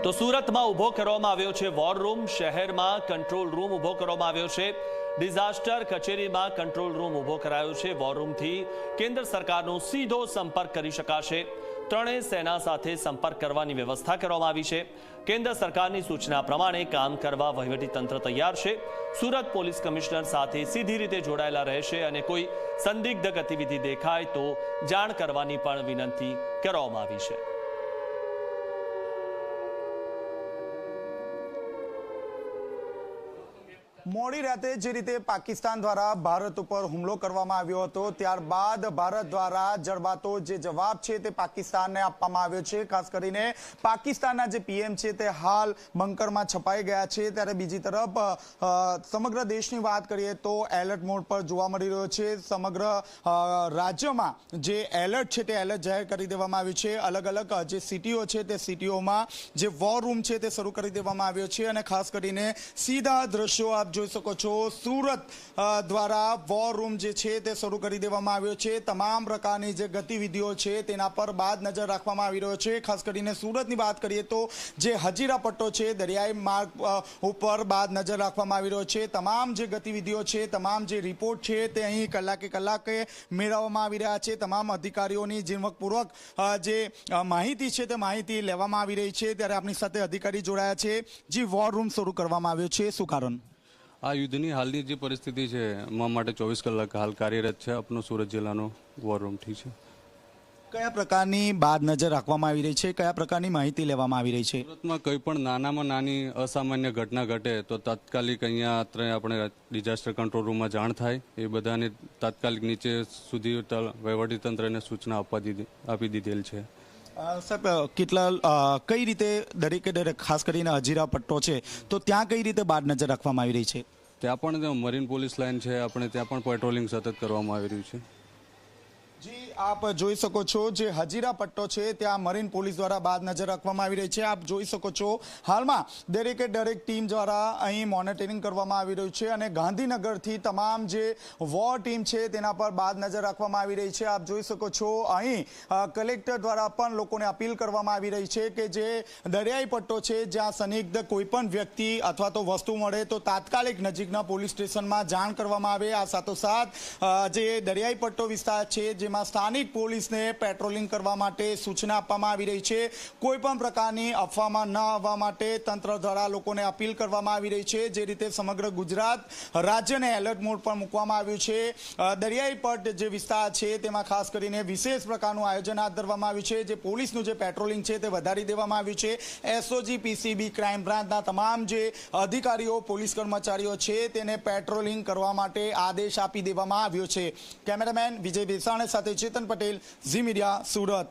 તો સુરતમાં ઊભો કરવામાં આવ્યો છે વોર રૂમ, શહેરમાં કંટ્રોલ રૂમ ઊભો કરવામાં આવ્યો છે। ડિઝાસ્ટર કચેરીમાં કંટ્રોલ રૂમ ઊભો કરાયો છે। વોર રૂમથી કેન્દ્ર સરકારનો સીધો સંપર્ક કરી શકાશે। ત્રણેય સેના સાથે સંપર્ક કરવાની વ્યવસ્થા કરવામાં આવી છે। કેન્દ્ર સરકારની સૂચના પ્રમાણે કામ કરવા વહીવટી તંત્ર તૈયાર છે। સુરત પોલીસ કમિશનર સાથે સીધી રીતે જોડાયેલા રહેશે અને કોઈ સંદિગ્ધ ગતિવિધિ દેખાય તો જાણ કરવાની પણ વિનંતી કરવામાં આવી છે। મોડી રાતે જે રીતે પાકિસ્તાન દ્વારા ભારત ઉપર હુમલો કરવામાં આવ્યો હતો, ત્યારબાદ ભારત દ્વારા જડબાતો જે જવાબ છે તે પાકિસ્તાનને આપવામાં આવ્યો છે। ખાસ કરીને પાકિસ્તાનના જે પીએમ છે તે હાલ બંકરમાં છપાઈ ગયા છે। ત્યારે બીજી તરફ સમગ્ર દેશની વાત કરીએ તો એલર્ટ મોડ પર જોવા મળી રહ્યો છે। સમગ્ર રાજ્યમાં જે એલર્ટ છે તે એલર્ટ જાહેર કરી દેવામાં આવ્યું છે। અલગ અલગ જે સિટીઓ છે તે સિટીઓમાં જે વોર રૂમ છે તે શરૂ કરી દેવામાં આવ્યો છે અને ખાસ કરીને સીધા દ્રશ્યો આપ જોઈ શકો છો, સુરત દ્વારા વોર રૂમ જે છે તે શરૂ કરી દેવામાં આવ્યો છે। તમામ પ્રકારની જે ગતિવિધિઓ છે તેના પર બાદ નજર રાખવામાં આવી રહ્યો છે। ખાસ કરીને સુરતની વાત કરીએ તો જે હજીરા પટ્ટો છે, દરિયાઈ માર્ગ ઉપર બાદ નજર રાખવામાં આવી રહ્યો છે। તમામ જે ગતિવિધિઓ છે, તમામ જે રિપોર્ટ છે તે અહીં કલાકે મેળવવામાં આવી રહ્યા છે। તમામ અધિકારીઓની ઝીણવટપૂર્વક જે માહિતી છે તે માહિતી લેવામાં આવી રહી છે। ત્યારે આપણી સાથે અધિકારી જોડાયા છે। જે વોર રૂમ શરૂ કરવામાં આવ્યો છે, શું કારણ? આ યુદ્ધની હાલની જે પરિસ્થિતિ છે એમાં માટે 24 કલાક હાલ કાર્યરત છે। આપનો સુરત જિલ્લાનો વોર રૂમ ઠીક છે। કયા પ્રકારની બાદ નજર રાખવામાં આવી રહી છે, કયા પ્રકારની માહિતી લેવામાં આવી રહી છે? સુરતમાં કોઈ પણ નાનામાં નાની અસામાન્ય ઘટના ઘટે તો તાત્કાલિક અહીંયા આપણે ડિઝાસ્ટર કંટ્રોલ રૂમમાં જાણ થાય, એ બધાને તાત્કાલિક નીચે સુધી વહીવટીતંત્રને સૂચના આપી દીધેલ છે। સાહેબ, કઈ રીતે દરેક ખાસ કરીને હજીરા પટ્ટો છે તો ત્યાં કઈ રીતે બાદ નજર રાખવામાં આવી રહી છે? ત્યાં પણ મરીન પોલીસ લાઇન છે, આપણે ત્યાં પણ પેટ્રોલિંગ સતત કરવામાં આવી રહ્યું છે। જી, આપ જોઈ શકો છો જે હજીરા પટ્ટો છે ત્યાં મરીન પોલીસ દ્વારા બાદ નજર રાખવામાં આવી રહી છે। આપ જોઈ શકો છો હાલમાં દરેક ટીમ દ્વારા અહીં મોનિટરિંગ કરવામાં આવી રહ્યું છે અને ગાંધીનગરથી તમામ જે વોર ટીમ છે તેના પર બાદ નજર રાખવામાં આવી રહી છે। આપ જોઈ શકો છો અહીં કલેક્ટર દ્વારા પણ લોકોને અપીલ કરવામાં આવી રહી છે કે જે દરિયાઈ પટ્ટો છે જ્યાં સંદિગ્ધ કોઈ પણ વ્યક્તિ અથવા તો વસ્તુ મળે તો તાત્કાલિક નજીકના પોલીસ સ્ટેશનમાં જાણ કરવામાં આવે। આ સાથોસાથ જે દરિયાઈ પટ્ટો વિસ્તાર છે જેમાં સ્થાનિક પોલીસને પેટ્રોલિંગ કરવા માટે સૂચના આપવામાં આવી રહી છે। કોઈ પણ પ્રકારની અફવામાં ન આવવા માટે તંત્ર દ્વારા લોકોને અપીલ કરવામાં આવી રહી છે। જે રીતે સમગ્ર ગુજરાત રાજ્યને એલર્ટ મોડ પર મૂકવામાં આવ્યું છે। દરિયાઈ પટ્ટ જે વિસ્તાર છે તેમાં ખાસ કરીને વિશેષ પ્રકારનું આયોજન હાથ ધરવામાં આવ્યું છે। જે પોલીસનું જે પેટ્રોલિંગ છે તે વધારી દેવામાં આવ્યું છે। એસઓજી, પીસીબી, ક્રાઇમ બ્રાન્ચના તમામ જે અધિકારીઓ, પોલીસ કર્મચારીઓ છે તેને પેટ્રોલિંગ કરવા માટે આદેશ આપી દેવામાં આવ્યો છે। કેમેરામેન વિજય બેસાણે સાથે ચેતન પટેલ, ઝી મીડિયા, સુરત।